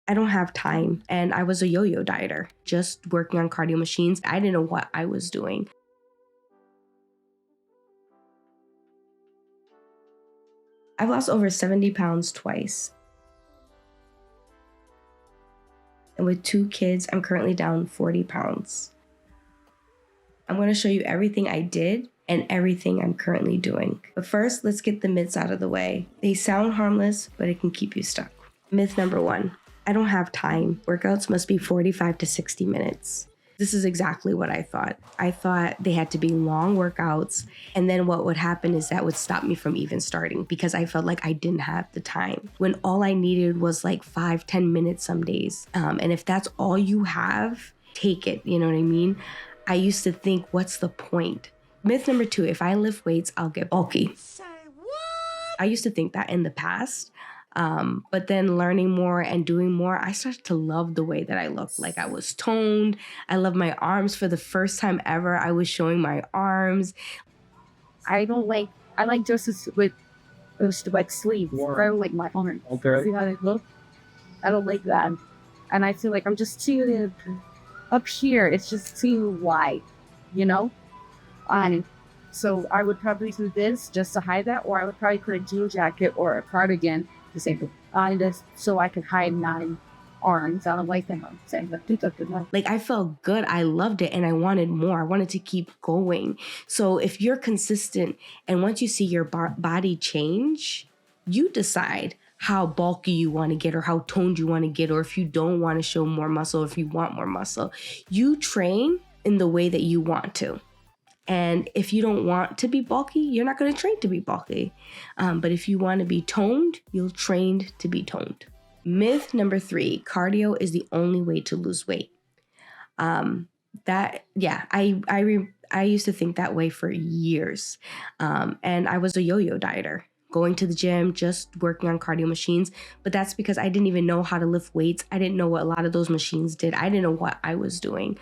I don't have time. And I was a yo-yo dieter, just working on cardio machines. I didn't know what I was doing. I've lost over 70 pounds twice. And with 2 kids, I'm currently down 40 pounds. I'm going to show you everything I did and everything I'm currently doing. But first, let's get the myths out of the way. They sound harmless, but it can keep you stuck. Myth number 1, I don't have time. Workouts must be 45 to 60 minutes. This is exactly what I thought. I thought they had to be long workouts. And then what would happen is that would stop me from even starting because I felt like I didn't have the time when all I needed was like 5-10 minutes some days. And if that's all you have, take it. You know what I mean? I used to think, what's the point? Myth number 2, if I lift weights, I'll get bulky. Say what? I used to think that in the past. But then learning more and doing more, I started to love the way that I looked. Like I was toned. I love my arms. For the first time ever, I was showing my arms. I like dresses with like sleeves. I don't like my arms. Okay. See how they look? I don't like that. And I feel like I'm just too up here. It's just too wide, you know? So I would probably do this just to hide that, or I would probably put a jean jacket or a cardigan to say on this so I could hide my arms. I don't like them. Like I felt good. I loved it and I wanted more. I wanted to keep going. So if you're consistent and once you see your body change, you decide how bulky you want to get or how toned you want to get, or if you don't want to show more muscle, if you want more muscle. You train in the way that you want to. And if you don't want to be bulky, you're not going to train to be bulky. But if you want to be toned, you'll train to be toned. Myth number 3, cardio is the only way to lose weight. I used to think that way for years. And I was a yo-yo dieter, going to the gym, just working on cardio machines. But that's because I didn't even know how to lift weights. I didn't know what a lot of those machines did. I didn't know what I was doing.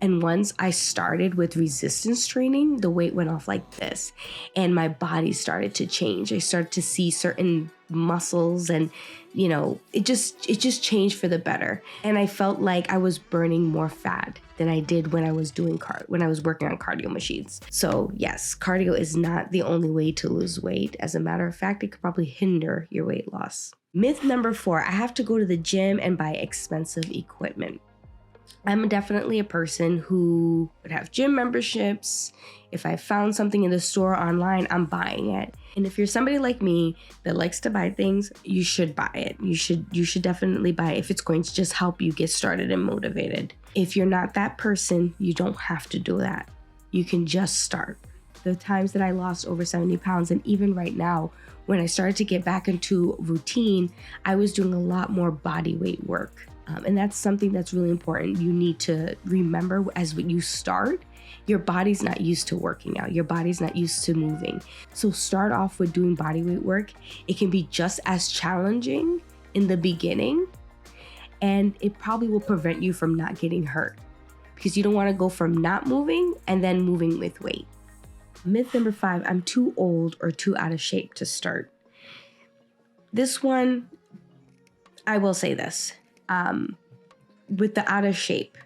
And once I started with resistance training, the weight went off like this. And my body started to change. I started to see certain muscles and, you know, it just changed for the better. And I felt like I was burning more fat than I did when I was when I was working on cardio machines. So yes, cardio is not the only way to lose weight. As a matter of fact, it could probably hinder your weight loss. Myth number 4, I have to go to the gym and buy expensive equipment. I'm definitely a person who would have gym memberships. If I found something in the store online, I'm buying it. And if you're somebody like me that likes to buy things, you should buy it. You should definitely buy it if it's going to just help you get started and motivated. If you're not that person, you don't have to do that. You can just start. The times that I lost over 70 pounds, and even right now, when I started to get back into routine, I was doing a lot more body weight work. And that's something that's really important. You need to remember as you start, your body's not used to working out. Your body's not used to moving. So start off with doing body weight work. It can be just as challenging in the beginning, and it probably will prevent you from not getting hurt because you don't want to go from not moving and then moving with weight. Myth number 5, I'm too old or too out of shape to start. This one, I will say this. With the out of shape,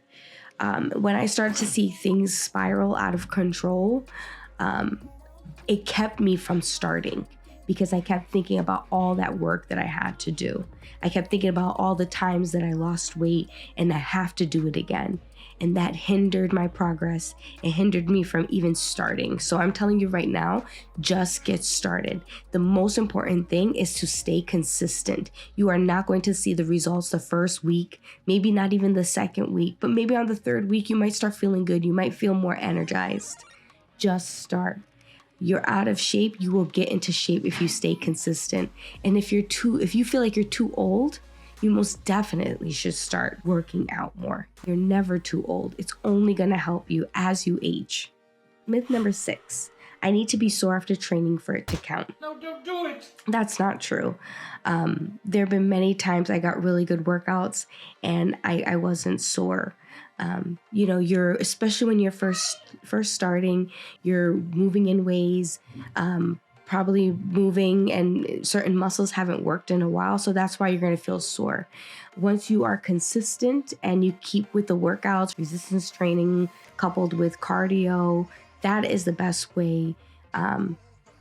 when I started to see things spiral out of control, it kept me from starting because I kept thinking about all that work that I had to do. I kept thinking about all the times that I lost weight and I have to do it again. And that hindered my progress. It hindered me from even starting. So I'm telling you right now, just get started. The most important thing is to stay consistent. You are not going to see the results the first week, maybe not even the second week, but maybe on the 3rd week, you might start feeling good. You might feel more energized. Just start. You're out of shape, you will get into shape if you stay consistent. And if you feel like you're too old, you most definitely should start working out more. You're never too old. It's only going to help you as you age. Myth number 6, I need to be sore after training for it to count. No, don't do it. That's not true. There have been many times I got really good workouts and I wasn't sore. Especially when you're first starting, you're moving in ways probably moving and certain muscles haven't worked in a while. So that's why you're going to feel sore. Once you are consistent and you keep with the workouts, resistance training coupled with cardio, that is the best way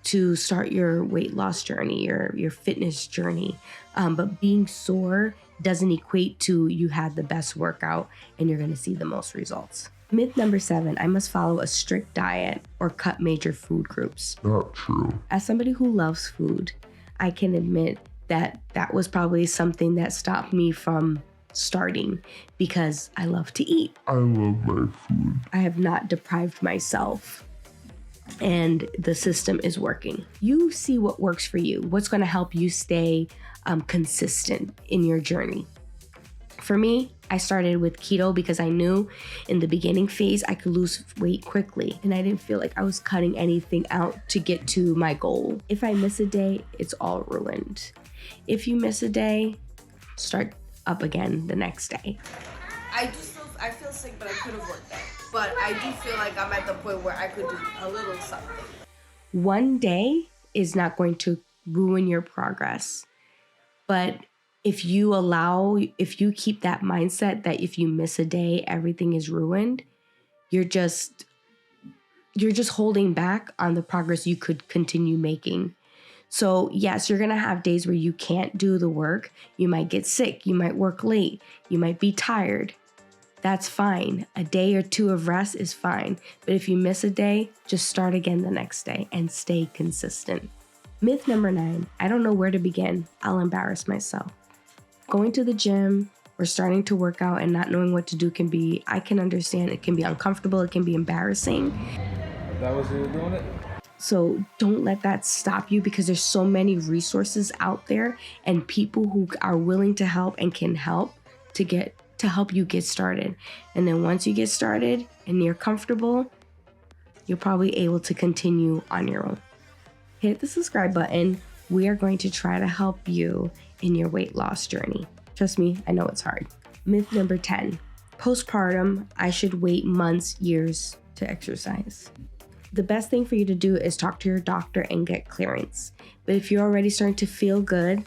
to start your weight loss journey, your fitness journey. But being sore doesn't equate to you had the best workout and you're going to see the most results. Myth number 7, I must follow a strict diet or cut major food groups. Not true. As somebody who loves food, I can admit that that was probably something that stopped me from starting because I love to eat. I love my food. I have not deprived myself and the system is working. You see what works for you, what's going to help you stay consistent in your journey. For me, I started with keto because I knew in the beginning phase I could lose weight quickly and I didn't feel like I was cutting anything out to get to my goal. If I miss a day, it's all ruined. If you miss a day, start up again the next day. I feel sick, but I could have worked out. But I do feel like I'm at the point where I could do a little something. One day is not going to ruin your progress. But if you keep that mindset that if you miss a day, everything is ruined, you're just holding back on the progress you could continue making. So yes, you're going to have days where you can't do the work. You might get sick. You might work late. You might be tired. That's fine. A day or two of rest is fine. But if you miss a day, just start again the next day and stay consistent. Myth number 9, I don't know where to begin. I'll embarrass myself. Going to the gym or starting to work out and not knowing what to do I can understand it can be uncomfortable. It can be embarrassing. That was you doing it? So don't let that stop you because there's so many resources out there and people who are willing to help and can help to help you get started. And then once you get started and you're comfortable, you're probably able to continue on your own. Hit the subscribe button. We are going to try to help you in your weight loss journey. Trust me, I know it's hard. Myth number 10, postpartum, I should wait months, years to exercise. The best thing for you to do is talk to your doctor and get clearance. But if you're already starting to feel good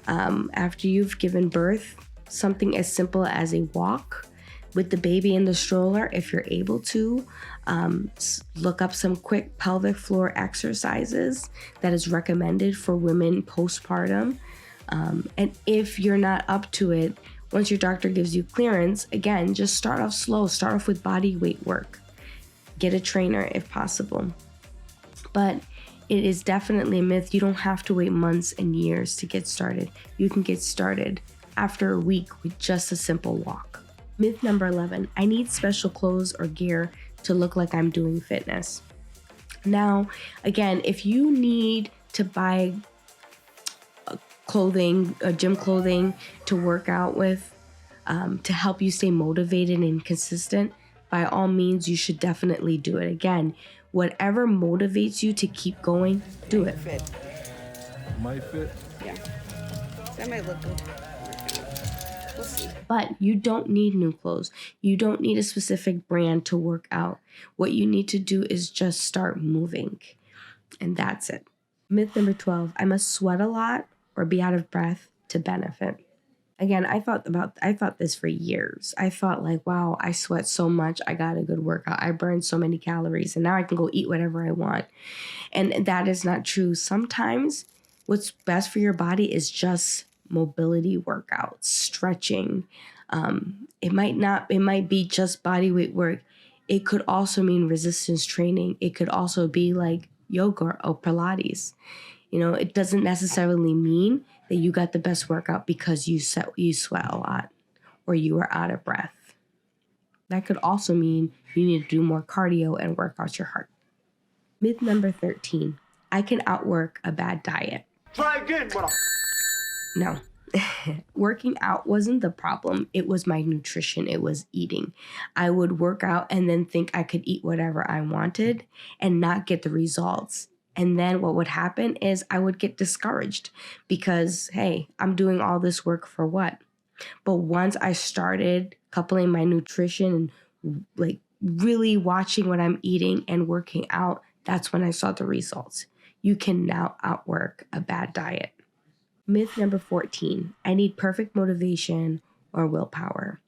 after you've given birth, something as simple as a walk with the baby in the stroller, if you're able to, look up some quick pelvic floor exercises that is recommended for women postpartum. And if you're not up to it, once your doctor gives you clearance, again, just start off slow. Start off with body weight work. Get a trainer if possible. But it is definitely a myth. You don't have to wait months and years to get started. You can get started after a week with just a simple walk. Myth number 11, I need special clothes or gear to look like I'm doing fitness. Now, again, if you need to buy gym clothing to work out with, to help you stay motivated and consistent, by all means, you should definitely do it. Again, whatever motivates you to keep going, do it. Might fit? Yeah. That might look good. We'll see. But you don't need new clothes. You don't need a specific brand to work out. What you need to do is just start moving. And that's it. Myth number 12, I must sweat a lot or be out of breath to benefit. Again, I thought this for years. I thought like, wow, I sweat so much. I got a good workout. I burned so many calories and now I can go eat whatever I want. And that is not true. Sometimes what's best for your body is just mobility workouts, stretching. It might be just body weight work. It could also mean resistance training. It could also be like yoga or Pilates. It doesn't necessarily mean that you got the best workout because you sweat a lot or you are out of breath. That could also mean you need to do more cardio and work out your heart. Myth number 13, I can outwork a bad diet. Try again, brother. No. Working out wasn't the problem. It was my nutrition. It was eating. I would work out and then think I could eat whatever I wanted and not get the results. And then what would happen is I would get discouraged because, hey, I'm doing all this work for what? But once I started coupling my nutrition and like really watching what I'm eating and working out, that's when I saw the results. You can now outwork a bad diet. Myth number 14, I need perfect motivation or willpower.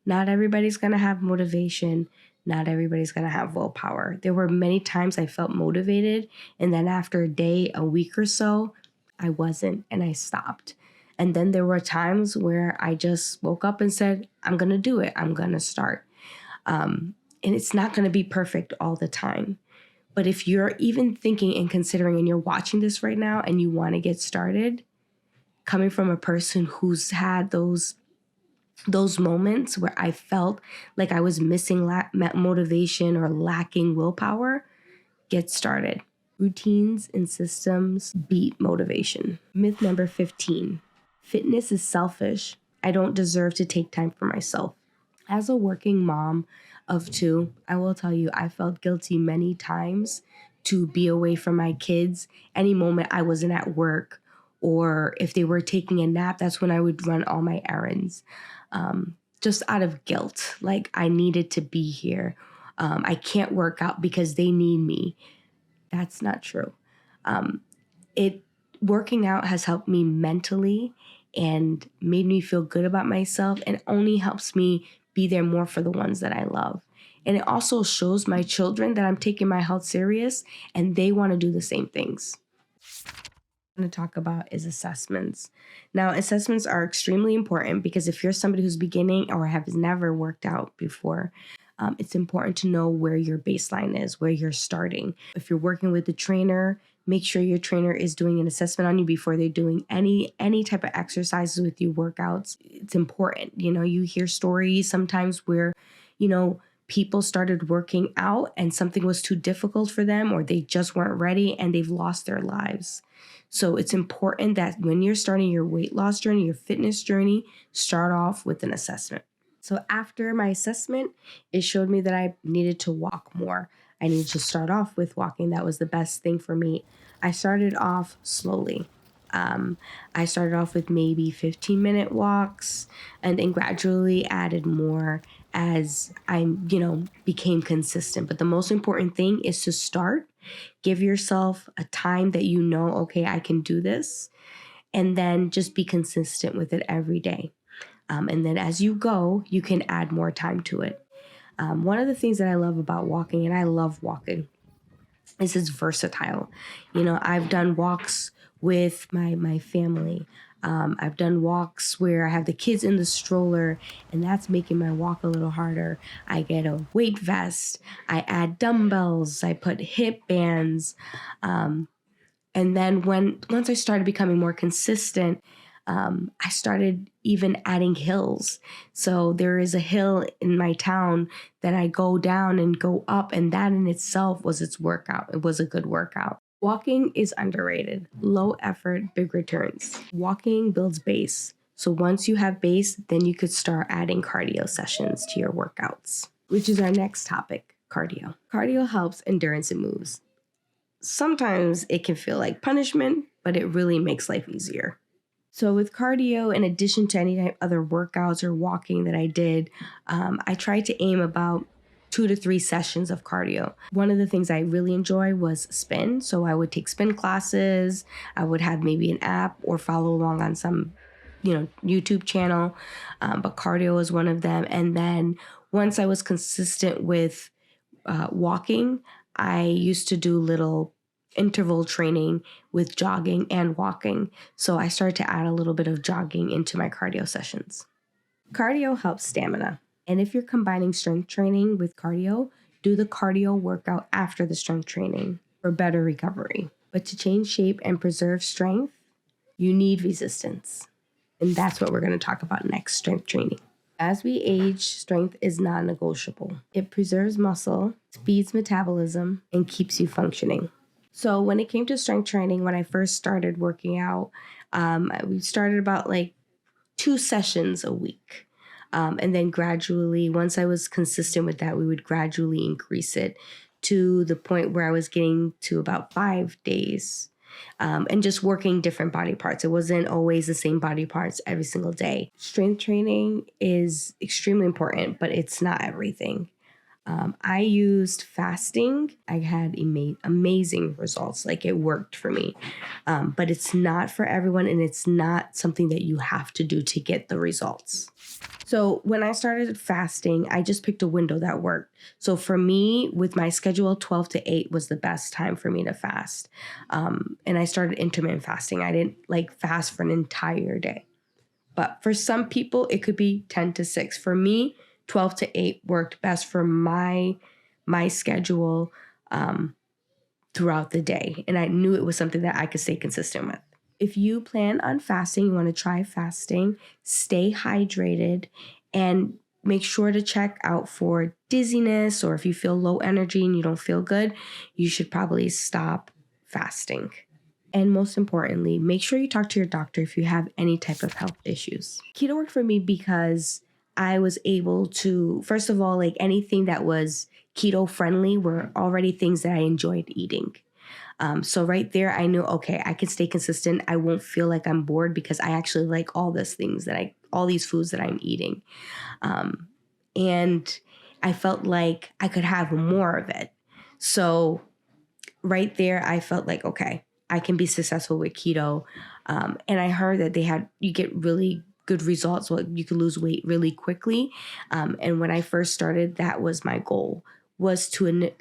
Not everybody's going to have motivation. Not everybody's going to have willpower. There were many times I felt motivated, and then after a day, a week or so, I wasn't, and I stopped. And then there were times where I just woke up and said, I'm going to do it. I'm going to start. And it's not going to be perfect all the time. But if you're even thinking and considering, and you're watching this right now and you want to get started, coming from a person who's had those moments where I felt like I was missing motivation or lacking willpower, get started. Routines and systems beat motivation. Myth number 15, fitness is selfish. I don't deserve to take time for myself. As a working mom of 2, I will tell you, I felt guilty many times to be away from my kids any moment I wasn't at work, or if they were taking a nap, that's when I would run all my errands. Just out of guilt, like I needed to be here. I can't work out because they need me. That's not true. Working out has helped me mentally and made me feel good about myself, and only helps me be there more for the ones that I love. And it also shows my children that I'm taking my health serious, and they want to do the same things. I'm going to talk about is assessments. Now, assessments are extremely important because if you're somebody who's beginning or has never worked out before, it's important to know where your baseline is, where you're starting. If you're working with a trainer, make sure your trainer is doing an assessment on you before they're doing any type of exercises with you, workouts. It's important. You hear stories sometimes where, people started working out and something was too difficult for them, or they just weren't ready and they've lost their lives. So it's important that when you're starting your weight loss journey, your fitness journey, start off with an assessment. So after my assessment, it showed me that I needed to walk more. I needed to start off with walking. That was the best thing for me. I started off slowly. I started off with maybe 15-minute walks, and then gradually added more as I, became consistent. But the most important thing is to start. Give yourself a time that okay, I can do this. And then just be consistent with it every day. And then as you go, you can add more time to it. One of the things that I love about walking, and I love walking, is it's versatile. I've done walks with my family. I've done walks where I have the kids in the stroller, and that's making my walk a little harder. I get a weight vest. I add dumbbells. I put hip bands. And then once I started becoming more consistent, I started even adding hills. So there is a hill in my town that I go down and go up, and that in itself was its workout. It was a good workout. Walking is underrated. Low effort, big returns. Walking builds base. So once you have base, then you could start adding cardio sessions to your workouts, which is our next topic, cardio. Cardio helps endurance and moves. Sometimes it can feel like punishment, but it really makes life easier. So with cardio, in addition to any other workouts or walking that I did, I tried to aim about 2 to 3 sessions of cardio. One of the things I really enjoy was spin. So I would take spin classes. I would have maybe an app or follow along on some, YouTube channel. But cardio was one of them. And then once I was consistent with walking, I used to do little interval training with jogging and walking. So I started to add a little bit of jogging into my cardio sessions. Cardio helps stamina. And if you're combining strength training with cardio, do the cardio workout after the strength training for better recovery. But to change shape and preserve strength, you need resistance. And that's what we're going to talk about next, strength training. As we age, strength is non-negotiable. It preserves muscle, speeds metabolism, and keeps you functioning. So when it came to strength training, when I first started working out, we started about 2 sessions a week. And then gradually, once I was consistent with that, we would gradually increase it to the point where I was getting to about 5 days. And just working different body parts. It wasn't always the same body parts every single day. Strength training is extremely important, but it's not everything. I used fasting. I had amazing results. Like it worked for me. But it's not for everyone, and it's not something that you have to do to get the results. So when I started fasting, I just picked a window that worked. So for me, with my schedule, 12 to 8 was the best time for me to fast. And I started intermittent fasting. I didn't fast for an entire day. But for some people, it could be 10 to 6. For me, 12 to 8 worked best for my schedule throughout the day. And I knew it was something that I could stay consistent with. If you plan on fasting, you want to try fasting, stay hydrated, and make sure to check out for dizziness, or if you feel low energy and you don't feel good, you should probably stop fasting. And most importantly, make sure you talk to your doctor if you have any type of health issues. Keto worked for me because I was able to, first of all, anything that was keto friendly were already things that I enjoyed eating. So right there, I knew, okay, I can stay consistent. I won't feel like I'm bored because I actually like all these foods that I'm eating. And I felt like I could have more of it. So right there, I felt like, okay, I can be successful with keto. And I heard that you get really good results. Well, you can lose weight really quickly. And when I first started, that was my goal, was to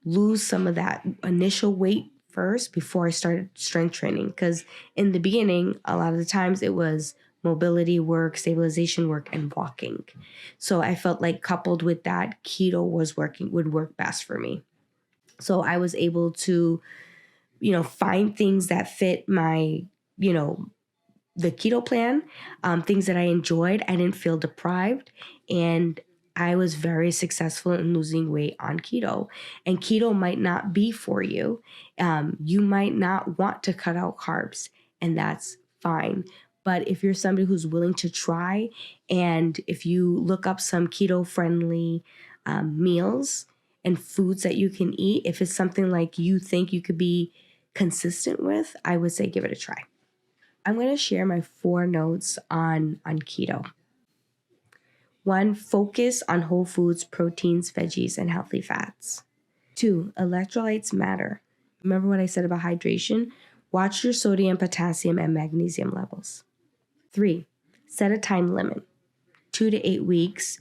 lose some of that initial weight first before I started strength training. Because in the beginning, a lot of the times it was mobility work, stabilization work, and walking. So I felt like coupled with that, keto would work best for me. So I was able to, find things that fit my, the keto plan, things that I enjoyed. I didn't feel deprived, and I was very successful in losing weight on keto. And keto might not be for you. You might not want to cut out carbs, and that's fine. But if you're somebody who's willing to try, and if you look up some keto-friendly meals and foods that you can eat, if it's something like you think you could be consistent with, I would say give it a try. I'm going to share my 4 notes on keto. 1, focus on whole foods, proteins, veggies, and healthy fats. 2, electrolytes matter. Remember what I said about hydration? Watch your sodium, potassium, and magnesium levels. 3, set a time limit, 2 to 8 weeks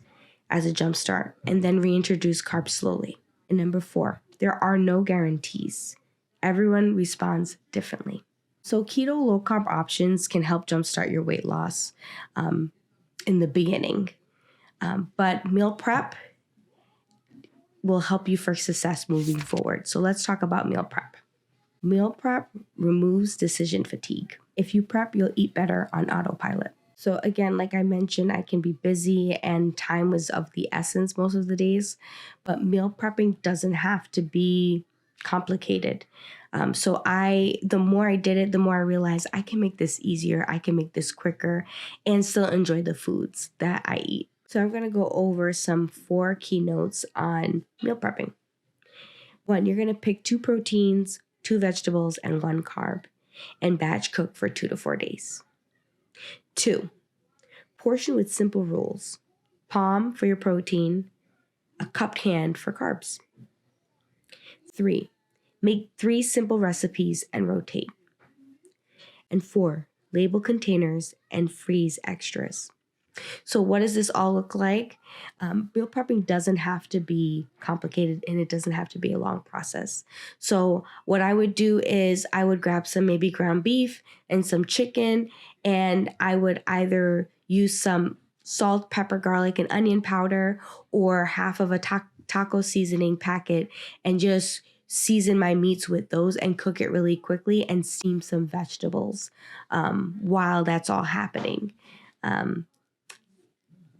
as a jump start, and then reintroduce carbs slowly. And number 4, there are no guarantees. Everyone responds differently. So keto low-carb options can help jumpstart your weight loss in the beginning. But meal prep will help you for success moving forward. So let's talk about meal prep. Meal prep removes decision fatigue. If you prep, you'll eat better on autopilot. So again, like I mentioned, I can be busy and time was of the essence most of the days, but meal prepping doesn't have to be complicated. So the more I did it, the more I realized I can make this easier, I can make this quicker, and still enjoy the foods that I eat. So I'm going to go over some 4 key notes on meal prepping. 1, you're going to pick 2 proteins, 2 vegetables, and 1 carb, and batch cook for 2 to 4 days. 2, portion with simple rules. Palm for your protein, a cupped hand for carbs. 3, make 3 simple recipes and rotate. And 4, label containers and freeze extras. So what does this all look like? Meal prepping doesn't have to be complicated, and it doesn't have to be a long process. So what I would do is I would grab some maybe ground beef and some chicken, and I would either use some salt, pepper, garlic, and onion powder, or half of a taco seasoning packet, and just season my meats with those and cook it really quickly and steam some vegetables while that's all happening.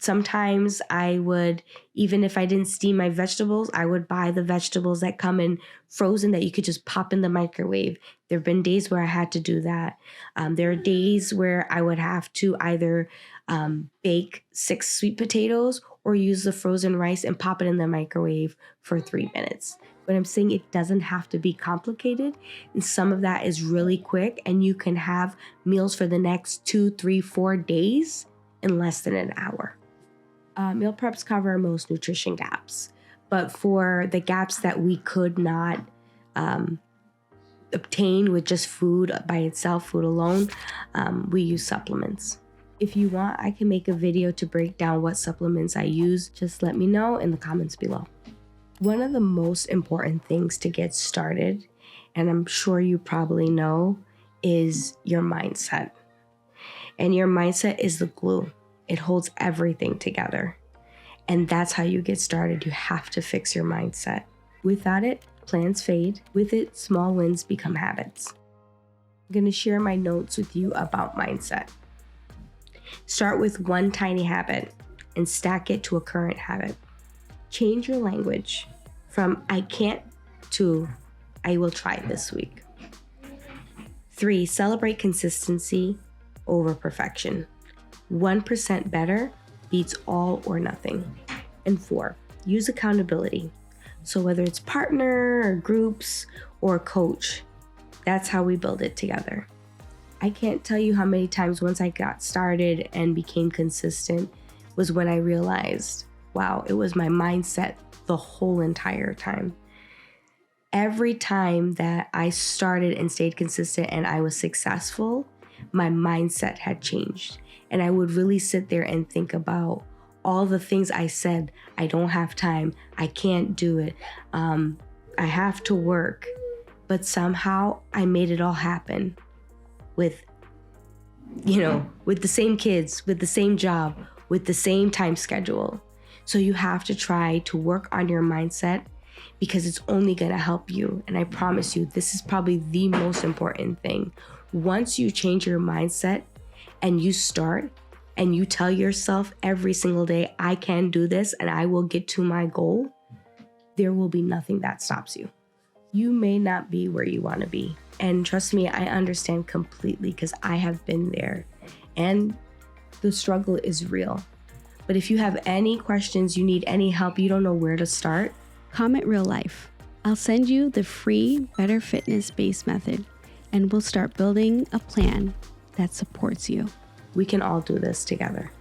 Sometimes I would, even if I didn't steam my vegetables, I would buy the vegetables that come in frozen that you could just pop in the microwave. There have been days where I had to do that. There are days where I would have to either bake 6 sweet potatoes or use the frozen rice and pop it in the microwave for 3 minutes. But I'm saying it doesn't have to be complicated. And some of that is really quick, and you can have meals for the next 2, 3, 4 days in less than an hour. Meal preps cover most nutrition gaps, but for the gaps that we could not obtain with just food by itself, food alone, we use supplements. If you want, I can make a video to break down what supplements I use. Just let me know in the comments below. One of the most important things to get started, and I'm sure you probably know, is your mindset. And your mindset is the glue. It holds everything together. And that's how you get started. You have to fix your mindset. Without it, plans fade. With it, small wins become habits. I'm going to share my notes with you about mindset. Start with one tiny habit and stack it to a current habit. Change your language from I can't to I will try this week. 3, celebrate consistency over perfection. 1% better beats all or nothing. And 4, use accountability. So whether it's partner or groups or a coach, that's how we build it together. I can't tell you how many times once I got started and became consistent was when I realized, wow, it was my mindset the whole entire time. Every time that I started and stayed consistent and I was successful, my mindset had changed. And I would really sit there and think about all the things I said. I don't have time. I can't do it. I have to work. But somehow I made it all happen. With the same kids, with the same job, with the same time schedule. So you have to try to work on your mindset because it's only going to help you. And I promise you, this is probably the most important thing. Once you change your mindset and you start and you tell yourself every single day, I can do this and I will get to my goal, there will be nothing that stops you. You may not be where you want to be. And trust me, I understand completely because I have been there and the struggle is real. But if you have any questions, you need any help, you don't know where to start, comment real life. I'll send you the free Better Fitness Base method and we'll start building a plan that supports you. We can all do this together.